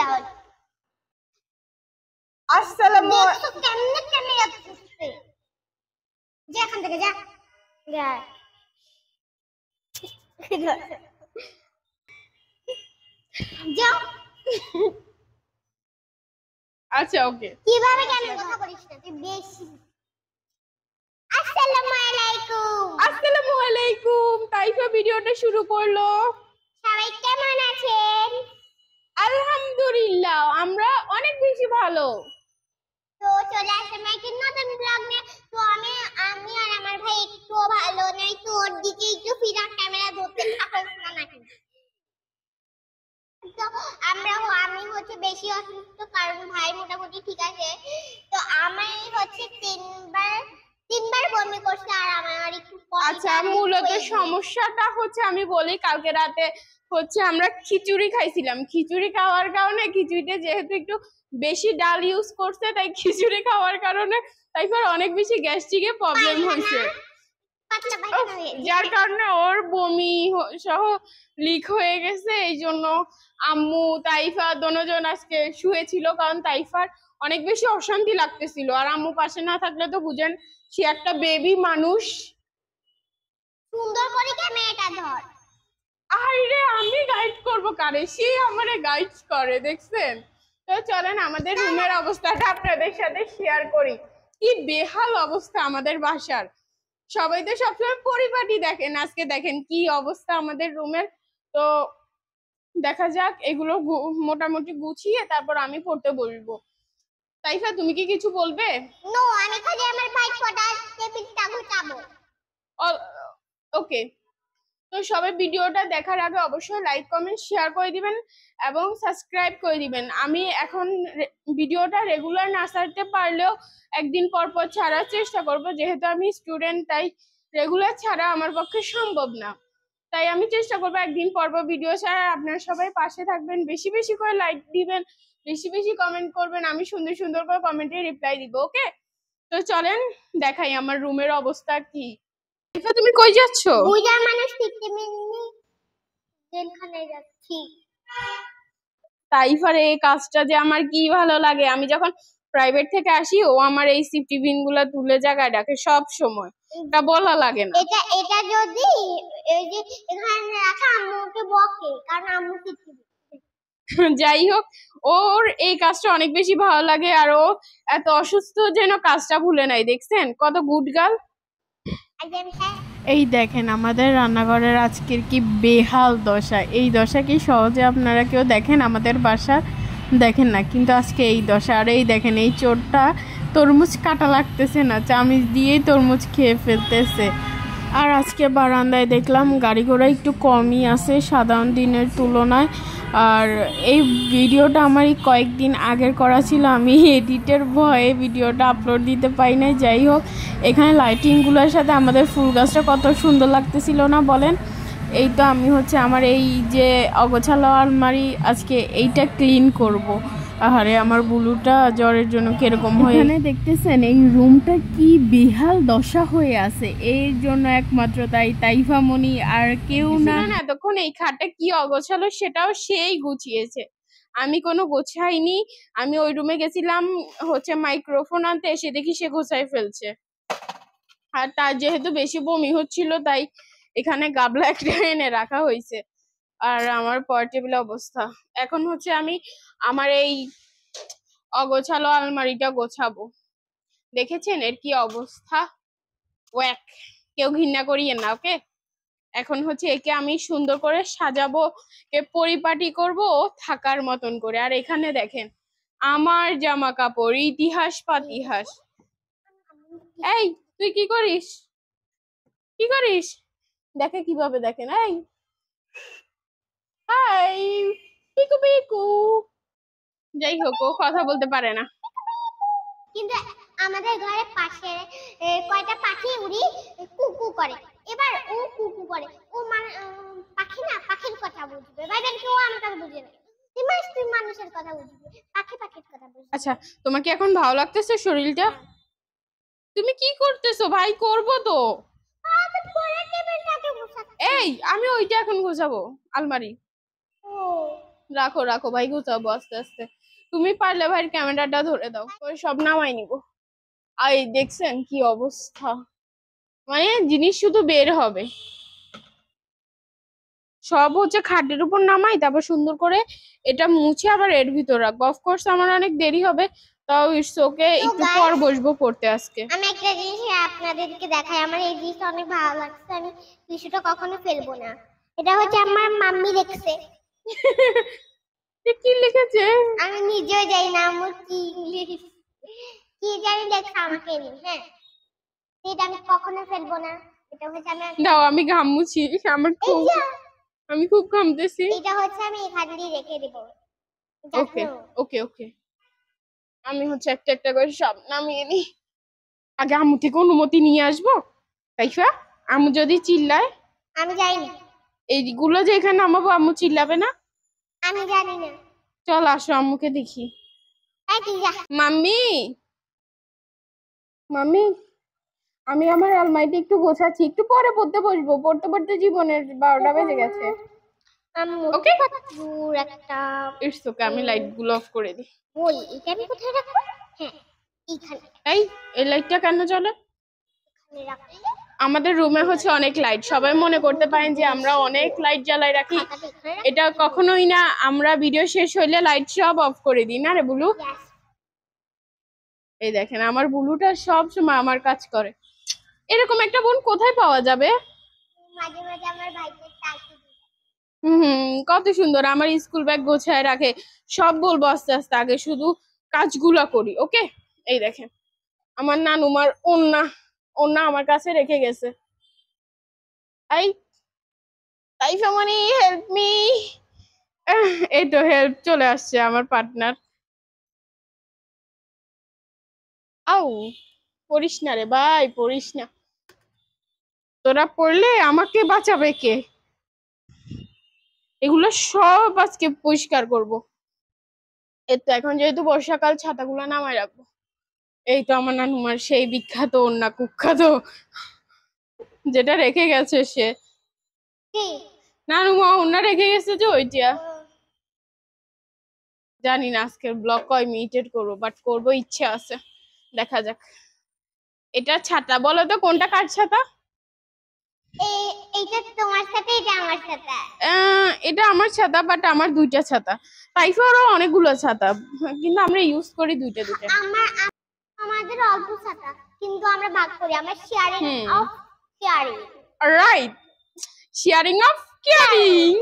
দাও। আসসালামু দেখছো কেমনে ক্যামেরা করছে? যা এখান থেকে যা। যা। যাও। আচ্ছা ওকে। কিভাবে কেন কথা বলিস না তুই বেশি। আসসালামু আলাইকুম। আসসালামু আলাইকুম। তাইফা ভিডিওটা শুরু করলো। সবাই কেমন আছেন? আলহামদুলিল্লাহ আমরা অনেক বেশি ভালো। তো চলে আসলাম একটি নতুন ব্লগ নিয়ে। তো আমি আর আমার ভাই একটু ভালো নাই, তো ওর দিকে একটু ফিরা ক্যামেরা ধরতে থাকছ না নাকি? তো আমি হচ্ছে বেশি অসুস্থ, কারণ ভাই মোটামুটি ঠিক আছে। তো আমি হচ্ছে তিনবার বমি করছে, আর আমার একটু আচ্ছা মূলত সমস্যাটা হচ্ছে আমি বলি, কালকে রাতে হচ্ছে আমরা খিচুড়ি খাইছিলাম। খিচুড়ি খাওয়ার কারণে খিচুড়িতে যেহেতু একটু বেশি ডাল ইউজ করছে, তাই খিচুড়ি খাওয়ার কারণে তাইফার অনেক বেশি গ্যাস্ট্রিকের প্রবলেম হয়েছে, যার কারণে ওর বমি সহ লিক হয়ে গেছে। এই জন্য আম্মু তাইফা দোনোজন আজকে শুয়েছিল, কারণ তাইফার অনেক বেশি অশান্তি লাগতেছিল। আর আম্মু পাশে না থাকলে তো বুঝেন, সে একটা বেবি মানুষ। সুন্দর করে ক্যামেরাটা ধর। আরে আমি গাইড করব কারে? সে আমারে গাইড করে, দেখছেন? তো চলেন আমাদের রুমের অবস্থাটা আপনাদের সাথে শেয়ার করি। কি বেহাল অবস্থা আমাদের বাসার। সবাই তো সবসময় পরিপাটি দেখেন, আজকে দেখেন কি অবস্থা আমাদের রুমের। তো দেখা যাক, এগুলো মোটামুটি গুছিয়ে তারপর আমি পড়তে বলবো। তাইফা তুমি কি কিছু বলবে? নো, আমি খালি আমার ভাই কটা টেবিলটা গুছাবো। ওকে। তো সবাই ভিডিওটা দেখার আগে অবশ্যই লাইক কমেন্ট শেয়ার করে দিবেন এবং সাবস্ক্রাইব করে দিবেন। আমি এখন ভিডিওটা রেগুলার না ছাড়তে পারলেও একদিন পর পর ছাড়ার চেষ্টা করব, যেহেতু আমি স্টুডেন্ট, তাই রেগুলার ছাড়া আমার পক্ষে সম্ভব না। তাই আমি চেষ্টা করবো একদিন পর পর ভিডিও ছাড়া। আপনারা সবাই পাশে থাকবেন, বেশি বেশি করে লাইক দিবেন, বেশি বেশি কমেন্ট করবেন, আমি সুন্দর সুন্দর করে কমেন্টে রিপ্লাই দিব। ওকে, তো চলেন দেখাই আমার রুমের অবস্থা কি। তুমি কই যাচ্ছ? বুঝা মানুষ টিকতে মিনি জেলখানে যাচ্ছি। তাইফার এই কাজটা যে আমার কি ভালো লাগে। আমি যখন প্রাইভেট থেকে আসি, ও আমার এই সিফটি বিন গুলা তুলে জায়গায় রাখে সব সময়। এটা বলা লাগে না। এটা যদি এই যে এখানে রাখা, আম্মুকে বকে, কারণ আম্মু সিফটি যাই হোক, ওর এই কাজটা অনেক বেশি ভালো লাগে, আর ও এত অসুস্থ যেন কাজটা ভুলে নাই। দেখছেন কত গুড গার্ল। এই দেখেন আমাদের রান্নাঘরের আজকের কি বেহাল দশা। এই দশা কি সহজে আপনারা কেউ দেখেন আমাদের বাসার? দেখেন না, কিন্তু আজকে এই দশা। আর এই দেখেন এই চোরটা তরমুজ কাটা লাগতেছে না, চামিচ দিয়েই তরমুজ খেয়ে ফেলতেছে। আর আজকে বারান্দায় দেখলাম গাড়ি ঘোড়া একটু কমই আছে সাধারণ দিনের তুলনায়। আর এই ভিডিওটা আমার কয়েকদিন আগের করা ছিল, আমি এডিটের ভয়ে ভিডিওটা আপলোড দিতে পারি নাই। যাই হোক, এখানে লাইটিংগুলোর সাথে আমাদের ফুল গাছটা কত সুন্দর লাগতেছিল না বলেন? এই তো আমি হচ্ছে আমার এই যে অগোছালো আলমারি, আজকে এইটা ক্লিন করব। আরে আমার বুলুটা জ্বরের জন্য কিরকম হয়ে, এখানে দেখতেছেন এই রুমটা কি বেহাল দশা হয়ে আছে। এর জন্য একমাত্র তাইফা মনি, আর কেউ না। এতক্ষণ এই খাটটা কি অগোছালো সেটাও সেই গুছিয়েছে, আমি কোনো গোছাইনি। আমি ওই রুমে গেছিলাম হচ্ছে মাইক্রোফোন আনতে, এসে দেখি সে গোছাই ফেলছে। আর তার যেহেতু বেশি বমি হচ্ছিল, তাই এখানে গাবলা একটা এনে রাখা হয়েছে। আর আমার পর টেবিল অবস্থা এখন হচ্ছে আমি আমার এই অগোছালো আলমারিটা গোছাবো। দেখেছেন এর কি অবস্থা? ওয়াক, কেউ ঘৃণা করিয়েন না। ওকে, এখন হচ্ছে একে আমি সুন্দর করে সাজাবো, কে পরিপাটি করব থাকার মতন করে। আর এখানে দেখেন আমার জামা কাপড় ইতিহাস পাতিহাস। এই তুই কি করিস? কি করিস? দেখে কিভাবে, দেখেন। এই হাই পিকু পিকু। যাই হোক, ও কথা বলতে পারে না। কিন্তু আমাদের ঘরের পাশে কয়টা পাখি উড়ি কুকু করে। এবার ও কুকু করে, ও পাখি না, পাখির কথা বুঝবে। বাইরের কেউ আমার কথা বুঝে না। তুই মানুষের কথা বুঝবে, পাখির কথা বুঝবে। আচ্ছা, তোমার কি এখন ভালো লাগতেছে শরীরটা? তুমি কি করতেছো? ভাই করবো তো। এই আমি ওইটা এখন গোছাবো, আলমারি। রাখো রাখো ভাই, গুছাবো আস্তে আস্তে। তুমি পারলে ভাই ক্যামেরাটা ধরে দাও, ওই সব নামাই নিবো। এই দেখছেন কি অবস্থা, মানে জিনিস শুধু বের হবে। সব হচ্ছে খাটের উপর নামাই, তারপর সুন্দর করে এটা মুছে আবার এর ভিতর রাখবো। অফকোর্স আমার অনেক দেরি হবে, তাও ইটস ওকে, একটু পর বসবো পড়তে আজকে। আমি একটা জিনিস আপনাদেরকে দেখাই, আমার এই জিনিসটা অনেক ভালো লাগছে, আমি টিস্যুটা কখনো ফেলবো না। এটা হচ্ছে আমার মাম্মি লিখছে। কি লিখেছে আমি নিজেও জানি না আমার কি ইংলিশ, কি জানি লেখা আমাকে নি। হ্যাঁ, এটা আমি কখনো ফেলবো না। এটা হচ্ছে আমি দাও, আমি ঘাম মুছি, আমার খুব, আমি খুব ঘামতেছি। এটা হচ্ছে আমি এখান দিয়ে রেখে দেব। ওকে ওকে ওকে, আমি হচ্ছে একটা একটা করে সব নামিয়ে নি। আগে আম্মু থেকে অনুমতি নিয়ে আসবো, তাইফা। আম্মু যদি চিল্লায়, আমি জানি না, এইগুলো যে এখানে নামাবো, আম্মু চিল্লাবে না? আমি জানি না। চল আসো, আম্মুকে দেখি। এই তুই যা। মাম্মি, মাম্মি, আমি আমার আলমারিটা একটু গোছাচ্ছি, একটু পরে পড়তে বসবো, পড়তে পড়তে জীবনের 12টা বেজে গেছে। ওকে, দূর একটা ইটস ওকে, আমি লাইট গুলো অফ করে দিই। ওই এটা আমি কোথায় রাখবো? হ্যাঁ, এইখানে। এই লাইটটা কেন জ্বলে? এখানে রাখলে আমাদের রুমে হচ্ছে অনেক লাইট, সবাই মনে করতে পারেন যে আমরা অনেক লাইট জ্বালাই রাখি, এটা কখনোই না। আমরা ভিডিও শেষ হইলে লাইট সব অফ করে দিই, না রে বুলু? এই দেখেন আমার বুলুটা সব সময় আমার কাজ করে। এরকম একটা বোন কোথায় পাওয়া যাবে? মাঝে মাঝে আমার ভাইকে টাইপি দিই। কত সুন্দর, আমার স্কুল ব্যাগ গোছায় রাখে। সব বলবো আস্তে আস্তে, আগে শুধু কাজগুলা করি। ওকে, এই দেখেন আমার নানুমার ওন্না, ওন্না আমার কাছে রেখে গেছে। এই তাইফা মনি, হেল্প মি। এই তো হেল্প চলে আসছে আমার পার্টনার। আউ, পড়িস না রে ভাই, পড়িস না, তোরা পড়লে আমাকে বাঁচাবে কে? এগুলো সব আজকে পরিষ্কার করব। এই তো এখন যেহেতু বর্ষাকাল, ছাতাগুলো নামায় রাখবো। এই তো আমার নানুমার সেই বিখ্যাত ওন্না, কুখ্যাত, যেটা রেখে গেছে সে। নানুমা ওন্না রেখে গেছে যে ওইটা। জানি না আজকের ব্লগ কয় মিনিটের করবো, বাট করবো, ইচ্ছে আছে, দেখা যাক। এটা ছাতা, বলো তো কোনটা কার ছাতা? এইটা তোমার সাথে, এটা আমার সাথে। এটা আমার ছাতা, বাট আমার দুইটা ছাতা। তাইফারও অনেকগুলো ছাতা, কিন্তু আমরা ইউজ করি দুইটা দুইটা। আমাদের অল্প ছাতা, কিন্তু আমরা ভাগ করি, আমরা sharing of caring. Right, sharing of caring.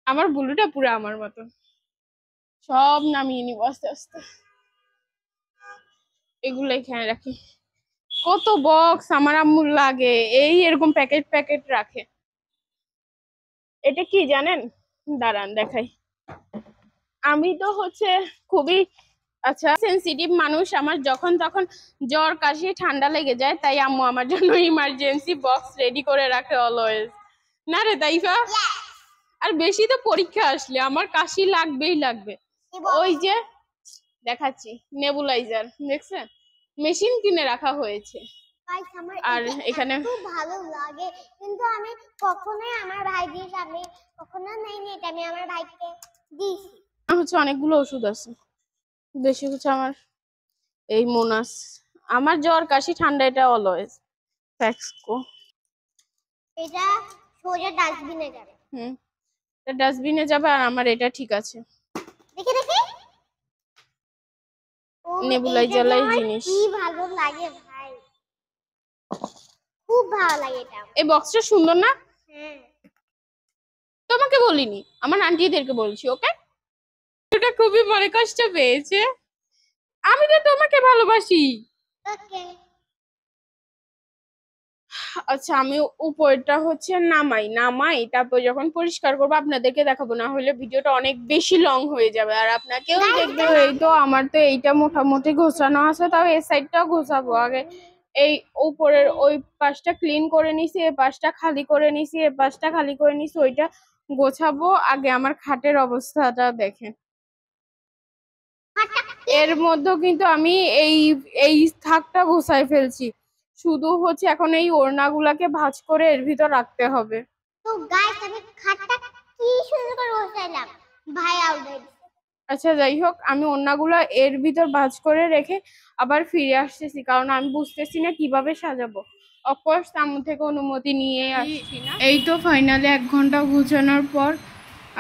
আমার বুলুটা পুরো আমার মতো। সব নামিয়ে নিব আস্তে আস্তে, এগুলো এখানে রাখি। কত বক্স আমার আম্মুর লাগে, এই এরকম প্যাকেট প্যাকেট রাখে। এটা কি জানেন? দাঁড়ান দেখাই। আমি তো হচ্ছে খুবই আচ্ছা সেনসিটিভ মানুষ, আমার যখন তখন জ্বর কাশি ঠান্ডা লেগে যায়, তাই আম্মু আমার জন্য ইমার্জেন্সি বক্স রেডি করে রাখে অলওয়েজ, না রে তাইফা? আর বেশি তো পরীক্ষা আসলে আমার কাশি লাগবেই লাগবে। ওই যে দেখাচ্ছি নেবুলাইজার, দেখছেন, মেশিন কিনে রাখা হয়েছে। আর এখানে খুব ভালো লাগে, কিন্তু আমি কখনোই আমার ভাইদের সামনে কখনো নেইনি, এটা আমি আমার ভাইকে দিয়েছি। হচ্ছে অনেকগুলো ওষুধ আছে, বেশি হচ্ছে আমার এই মোনাস, আমার জ্বর কাশি ঠান্ডা এটা অলওয়েজ ফ্যাক্সকো। এটা সোজা ডাস্টবিনে যাবে। এটা ডাস্টবিনে যাবে, আর আমার এটা ঠিক আছে। দেখে দেখে নেবুলাইজার জিনিস কি ভালো লাগে ভাই, খুব ভালো লাগে এটা। এই বক্সটা সুন্দর না? হ্যাঁ, তোমাকে বলিনি, আমার আন্টিদেরকে বলছি। ওকে, এটা খুবই মনে কষ্ট পেয়েছে, আমি তো তোমাকে ভালোবাসি। ওকে, আচ্ছা আমি উপরটা হচ্ছে নামাই, তারপর যখন পরিষ্কার করবো আপনাদেরকে দেখাবো, না হলে ভিডিওটা অনেক বেশি লং হয়ে যাবে আর আপনাকেও দেখতে হবে। এই তো আমার তো এইটা মোটামুটি গোছানো আছে, তাও এই সাইডটাও গোছাবো। আগে এই উপরের ওই পাশটা ক্লিন করে নিছি, এই পাশটা খালি করে নিছি, এই পাশটা খালি করে নিছি, ওইটা গোছাবো। আগে আমার খাটের অবস্থাটা দেখেন। এর মধ্যেও কিন্তু আমি এই এই থাকটা গোছাই ফেলছি, শুধু হচ্ছে এখন এই ওড়নাগুলাকে ভাঁজ করে এর ভিতর রাখতে হবে। তো গাইস আমি খাটটা কি সুন্দর করে বসাইলাম ভাই আউটডোর। আচ্ছা যাই হোক, আমি ওড়নাগুলো এর ভিতর ভাঁজ করে রেখে আবার ফিরে আসতেছি, কারণ আমি বুঝতেছি না কিভাবে সাজাবো। অফকোর্স আম্মু থেকে অনুমতি নিয়ে আসছি না। এই তো ফাইনালি 1 ঘন্টা গুছানোর পর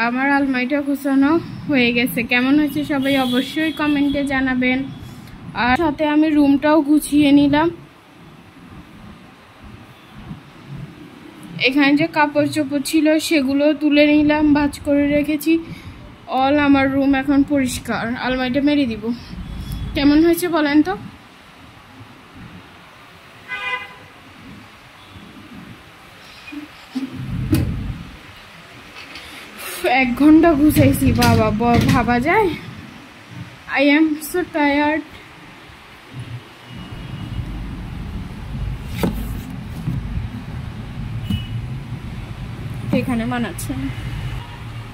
আমার আলমারিটা গুছানো হয়ে গেছে। কেমন হয়েছে সবাই অবশ্যই কমেন্টে জানাবেন। আর সাথে আমি রুমটাও গুছিয়ে নিলাম। এখানে যে কাপড় চোপড় ছিল সেগুলো তুলে নিলাম, ভাঁজ করে রেখেছি। অল আমার রুম এখন পরিষ্কার। আলমারিটা মেরে দিব। কেমন হয়েছে বলেন তো? এক ঘন্টা গুছাইছি বাবা, ভাবা যায়। I am so tired. এখানে মানাচ্ছে না,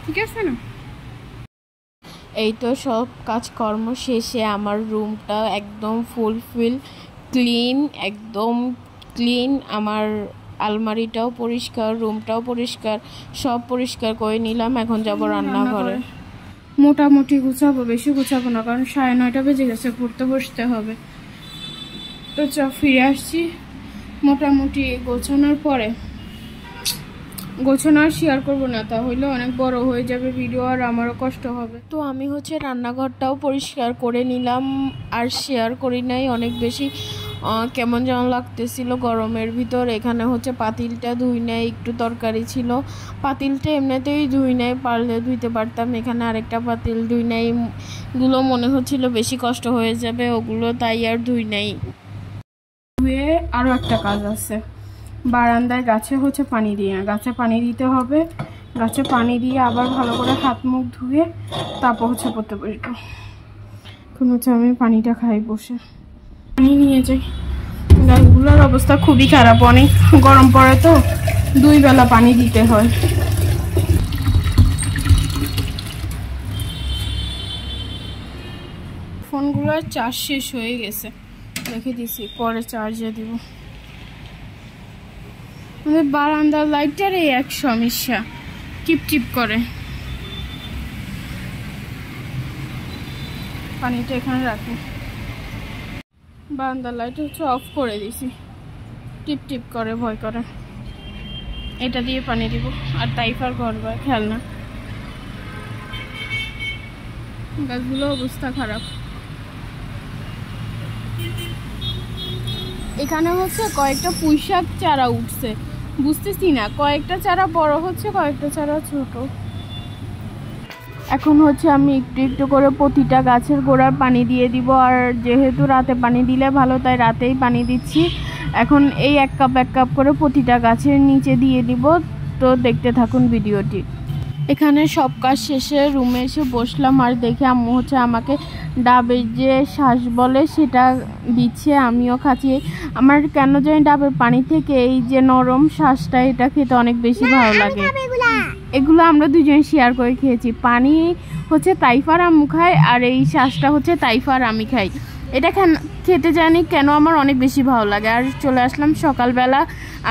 ঠিক আছে না? এই তো সব কাজকর্ম শেষে আমার রুমটা একদম ফুলফিল ক্লিন, একদম ক্লিন। আমার আলমারিটাও পরিষ্কার, রুমটাও পরিষ্কার, সব পরিষ্কার করে নিলাম। এখন যাব রান্নাঘরে। মোটামুটি গুছাবো, বেশি গুছাবো না, কারণ 9:30 বেজে গেছে, পড়তে বসতে হবে। তো ফিরে আসছি মোটামুটি গোছানোর পরে। গোছানো আর শেয়ার করবো না, তাহলে অনেক বড় হয়ে যাবে ভিডিও, আর আমারও কষ্ট হবে। তো আমি রান্নাঘরটাও পরিষ্কার করে নিলাম, আর শেয়ার করি নাই। অনেক বেশি কেমন যেন লাগতেছিল গরমের ভিতর। এখানে পাতিলটা ধুই নাই, একটু তরকারি ছিল, পাতিলটা এমনিতেই ধুই নাই, পারলে ধুইতে পারতাম। এখানে আরেকটা পাতিল ধুই নাই, গুলো মনে হচ্ছিল বেশি কষ্ট হয়ে যাবে ওগুলো, তাই আর ধুই নাই। ধুয়ে আরও একটা কাজ আছে, বারান্দায় গাছে পানি দিয়ে, গাছে পানি দিতে হবে। গাছে পানি দিয়ে আবার ভালো করে হাত মুখ ধুয়ে তারপর পড়তে বসবো। এখন আমি পানিটা খাই বসে, পানি নিয়ে যাই। গাছগুলোর অবস্থা খুবই খারাপ, অনেক গরম পড়ে তো 2 বেলা পানি দিতে হয়। ফোনগুলোর চার্জ শেষ হয়ে গেছে, রেখে দিছি, পরে চার্জে দিব। আমাদের বারান্দার লাইটটার এই এক সমস্যা, টিপ করে। পানিটা এখানে রাখি। বারান্দার লাইট অফ করে দিছি, টিপ করে, ভয় করে। এটা দিয়ে পানি দিব। আর তাইফার ঘর বা খেলনা, গাছগুলো অবস্থা খারাপ। এখানে কয়েকটা পুঁইশাক চারা উঠছে, বুঝতেছি না, কয়েকটা চারা বড় হচ্ছে, কয়েকটা চারা ছোট। এখন আমি একটু একটু করে প্রতিটা গাছের গোড়ায় পানি দিয়ে দিব। আর যেহেতু রাতে পানি দিলে ভালো, তাই রাতেই পানি দিচ্ছি। এখন এই 1 কাপ করে প্রতিটা গাছের নিচে দিয়ে দিব। তো দেখতে থাকুন ভিডিওটি। এখানে সব কাজ শেষে রুমে এসে বসলাম, আর দেখে আম্মু আমাকে ডাবের যে শ্বাস বলে সেটা দিচ্ছে, আমিও খাচ্ছি। আমার কেন জানি ডাবের পানি থেকে এই যে নরম শ্বাসটা, এটা খেতে অনেক বেশি ভালো লাগে। এগুলো আমরা দুজন শেয়ার করে খেয়েছি। পানি তাইফার আম্মু খায়, আর এই শ্বাসটা তাইফার আমি খাই। এটা খেতে জানি কেন আমার অনেক বেশি ভালো লাগে। আর চলে আসলাম সকালবেলা,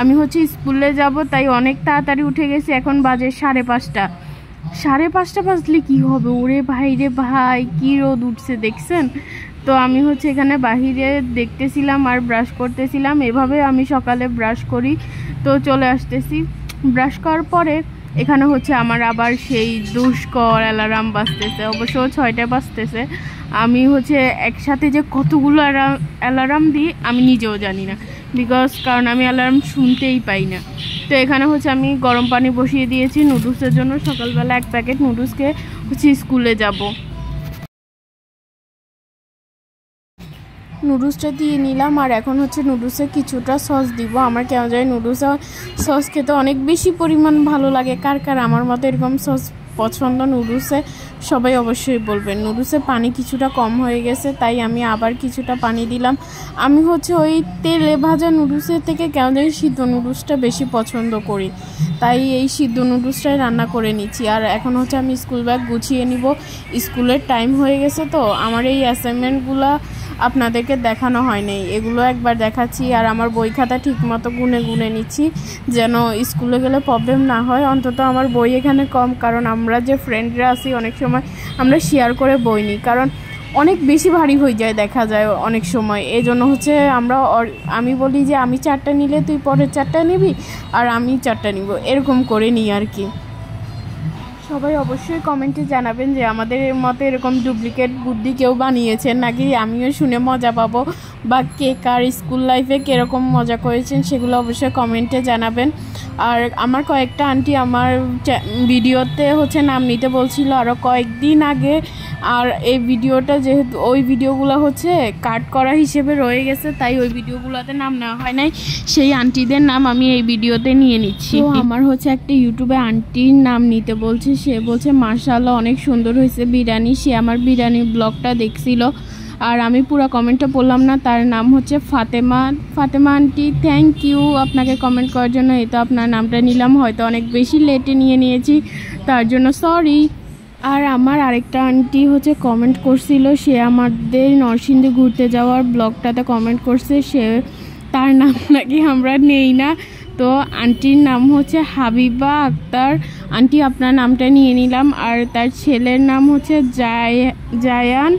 আমি স্কুলে যাব, তাই অনেক তাড়াতাড়ি উঠে গেছি। এখন বাজে 5:30। 5:30 বাজলে কি হবে? ওরে ভাই রে ভাই, কি রোদ উঠছে দেখছেন? তো আমি এখানে বাহিরে দেখতেছিলাম আর ব্রাশ করতেছিলাম। এভাবে আমি সকালে ব্রাশ করি। তো চলে আসতেছি, ব্রাশ করার পরে এখানে আমার আবার সেই দুষ্কর অ্যালার্ম বাজতেছে। অবশ্য 6টা বাজতেছে। আমি একসাথে যে কতগুলো অ্যালার্ম দিই আমি নিজেও জানি না, কারণ আমি অ্যালার্ম শুনতেই পাই না। তো এখানে আমি গরম পানি বসিয়ে দিয়েছি নুডলসের জন্য। সকালবেলা 1 প্যাকেট নুডলসকে স্কুলে যাব। নুডলসটা দিয়ে নিলাম, আর এখন নুডলসে কিছুটা সস দিব। আমার কেমন যায় নুডলসে সস খেতে অনেক বেশি পরিমাণ ভালো লাগে। কার কার আমার মতো এরকম সস পছন্দ নুডলসে, সবাই অবশ্যই বলবেন। নুডলসে পানি কিছুটা কম হয়ে গেছে, তাই আমি আবার কিছুটা পানি দিলাম। আমি ওই তেলে ভাজা নুডলসের থেকে কেমন জানি সিদ্ধ নুডলসটা বেশি পছন্দ করি, তাই এই সিদ্ধ নুডলসটাই রান্না করে নিচ্ছি। আর এখন আমি স্কুল ব্যাগ গুছিয়ে নিব। স্কুলের টাইম হয়ে গেছে, তো আমার এই অ্যাসাইনমেন্টগুলো আপনাদেরকে দেখানো হয় নাই। এগুলো একবার দেখাচ্ছি। আর আমার বই খাতা ঠিকমতো গুনে নিচ্ছি যেন স্কুলে গেলে প্রবলেম না হয়। অন্তত আমার বই এখানে কম, কারণ আমরা যে ফ্রেন্ডরা আছি অনেক সময় আমরা শেয়ার করে বই নিই, কারণ অনেক বেশি ভারী হয়ে যায় দেখা যায় অনেক সময়। এই জন্য হচ্ছে আমি বলি যে আমি 4টা নিলে তুই পরের 4টা নিবি আর আমি 4টা নিব, এরকম করে নিই আর কি। সবাই অবশ্যই কমেন্টে জানাবেন যে আমাদের মতো এরকম ডুপ্লিকেট বুদ্ধি কেউ বানিয়েছেন নাকি, আমিও শুনে মজা পাবো, বা কে কার স্কুল লাইফে কীরকম মজা করেছেন সেগুলো অবশ্যই কমেন্টে জানাবেন। আর আমার কয়েকটা আন্টি আমার ভিডিওতে হচ্ছে নাম নিতে বলছিল আরও কয়েকদিন আগে, আর এই ভিডিওটা যেহেতু ওই ভিডিওগুলো হচ্ছে কাট করা হিসেবে রয়ে গেছে, তাই ওই ভিডিওগুলোতে নাম নেওয়া হয় নাই। সেই আন্টিদের নাম আমি এই ভিডিওতে নিয়ে নিচ্ছি। তো আমার হচ্ছে একটা ইউটিউবে আন্টির নাম নিতে বলছে, সে বলছে মাশাআল্লাহ অনেক সুন্দর হয়েছে বিরিয়ানি। সে আমার বিরিয়ানি ব্লগটা দেখছিল, আর আমি পুরো কমেন্টটা পড়লাম না। তার নাম হচ্ছে ফাতেমা আন্টি, থ্যাংক ইউ আপনাকে কমেন্ট করার জন্য। এই তো আপনার নামটা নিলাম, হয়তো অনেক বেশি লেটে নিয়েছি তার জন্য সরি। আর আমার আরেকটা আন্টি হচ্ছে কমেন্ট করছিল, সে আমাদের নরসিংদী ঘুরতে যাওয়ার ব্লগটাতে কমেন্ট করছে, তার নাম নাকি আমরা নেই না। তো আন্টির নাম হচ্ছে হাবিবা আক্তার। আন্টি আপনার নামটা নিয়ে নিলাম। আর তার ছেলের নাম হচ্ছে জায়ান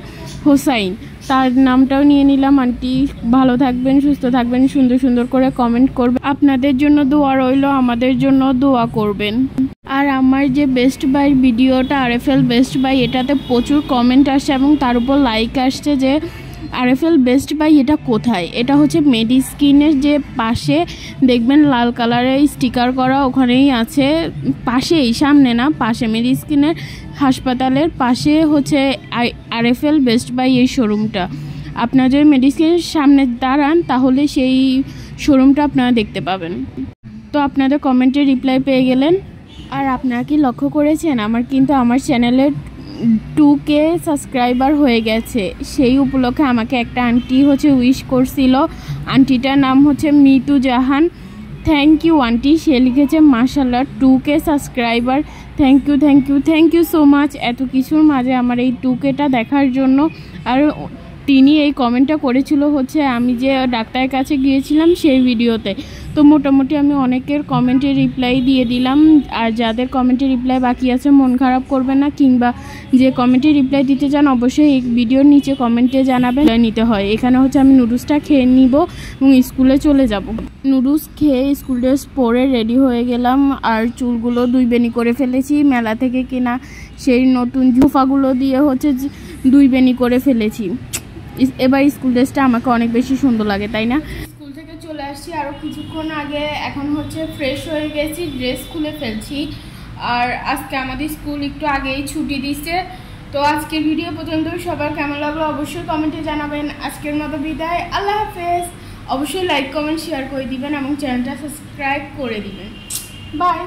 হোসাইন, তার নামটাও নিয়ে নিলাম। আন্টি ভালো থাকবেন, সুস্থ থাকবেন, সুন্দর সুন্দর করে কমেন্ট করবেন। আপনাদের জন্য দোয়া রইল, আমাদের জন্য দোয়া করবেন। আর আমার যে বেস্ট বাইয়ের ভিডিওটা RFL বেস্ট বাই, এটাতে প্রচুর কমেন্ট আসছে এবং তার উপর লাইক আসছে যে RFL বেস্ট বাই এটা কোথায়। এটা হচ্ছে মেডিস্কিনের যে পাশে দেখবেন লাল কালারের স্টিকার করা, ওখানেই আছে, পাশেই, সামনে না পাশে, মেডিস্কিনের হাসপাতালের পাশে হচ্ছে RFL বেস্ট বাই এই শোরুমটা। আপনারা যদি মেডিস্কিনের সামনে দাঁড়ান তাহলে সেই শোরুমটা আপনারা দেখতে পাবেন। তো আপনাদের কমেন্টে রিপ্লাই পেয়ে গেলেন। আর আপনারা কি লক্ষ্য করেছেন আমার কিন্তু আমার চ্যানেলে 2K সাবস্ক্রাইবার হয়ে গেছে। সেই উপলক্ষে আমাকে একটা আন্টি হচ্ছে উইশ করছিল, আন্টিটার নাম হচ্ছে Mitu Jahan. Thank you aunty. সে লিখেছে মাশাআল্লাহ 2K subscriber, thank you so much এত কিছুর মাঝে আমার এই 2Kটা দেখার জন্য। আর তিনি এই কমেন্টটা করেছিল হচ্ছে আমি যে ডাক্তারের কাছে গিয়েছিলাম সেই ভিডিওতে। তো মোটামুটি আমি অনেকের কমেন্টে রিপ্লাই দিয়ে দিলাম। আর যাদের কমেন্টে রিপ্লাই বাকি আছে মন খারাপ করবেন না, কিংবা যে কমেন্টে রিপ্লাই দিতে চান অবশ্যই এই ভিডিওর নিচে কমেন্টে জানাবেন। নিতে হয় এখানে হচ্ছে আমি নুডলসটা খেয়ে নিব এবং স্কুলে চলে যাব। নুডলস খেয়ে স্কুল ড্রেস পরে রেডি হয়ে গেলাম। আর চুলগুলো 2 বেনি করে ফেলেছি, মেলা থেকে কেনা সেই নতুন জুফাগুলো দিয়ে হচ্ছে 2 বেনি করে ফেলেছি। এবার স্কুল ড্রেসটা আমাকে অনেক বেশি সুন্দর লাগে, তাই না? স্কুল থেকে চলে আসছি আরও কিছুক্ষণ আগে, এখন হচ্ছে ফ্রেশ হয়ে গেছি, ড্রেস খুলে ফেলছি। আর আজকে আমাদের স্কুল একটু আগেই ছুটি দিচ্ছে। তো আজকের ভিডিও পর্যন্ত সবার কেমন লাগলো অবশ্যই কমেন্টে জানাবেন। আজকের মতো বিদায়, আল্লাহ হাফেজ। অবশ্যই লাইক কমেন্ট শেয়ার করে দিবেন এবং চ্যানেলটা সাবস্ক্রাইব করে দিবেন। বাই।